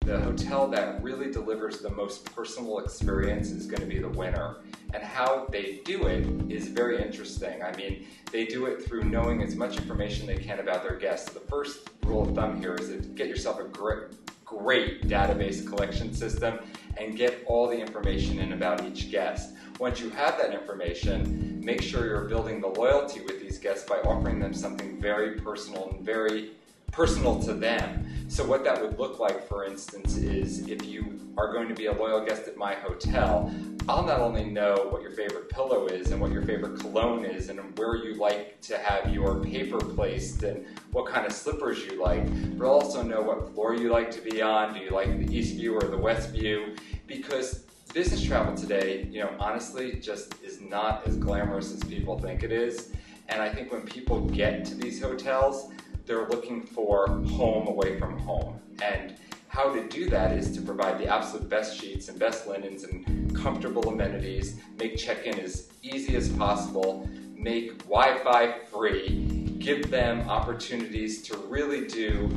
the hotel that really delivers the most personal experience is going to be the winner. And how they do it is very interesting. I mean, they do it through knowing as much information they can about their guests. The first rule of thumb here is to get yourself a great database collection system and get all the information in about each guest. Once you have that information, make sure you're building the loyalty with these guests by offering them something very personal and very personal to them. So what that would look like, for instance, is if you are going to be a loyal guest at my hotel, I'll not only know what your favorite pillow is and what your favorite cologne is and where you like to have your paper placed and what kind of slippers you like, but I'll also know what floor you like to be on. Do you like the east view or the west view? Because business travel today, honestly, just is not as glamorous as people think it is. And I think when people get to these hotels, they're looking for home away from home. And how to do that is to provide the absolute best sheets and best linens and comfortable amenities, make check-in as easy as possible, make Wi-Fi free, give them opportunities to really do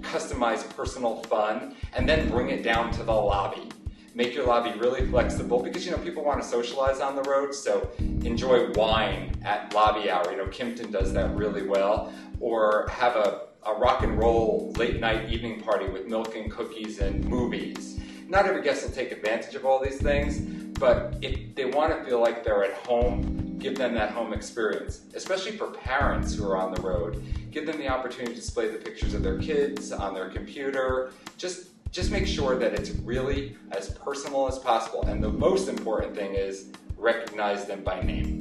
customized personal fun, and then bring it down to the lobby. Make your lobby really flexible because people want to socialize on the road, so enjoy wine at lobby hour. Kimpton does that really well. Or have a rock and roll late night evening party with milk and cookies and movies. Not every guest will take advantage of all these things, but if they want to feel like they're at home, give them that home experience. Especially for parents who are on the road, give them the opportunity to display the pictures of their kids on their computer. Just make sure that it's really as personal as possible. And the most important thing is recognize them by name.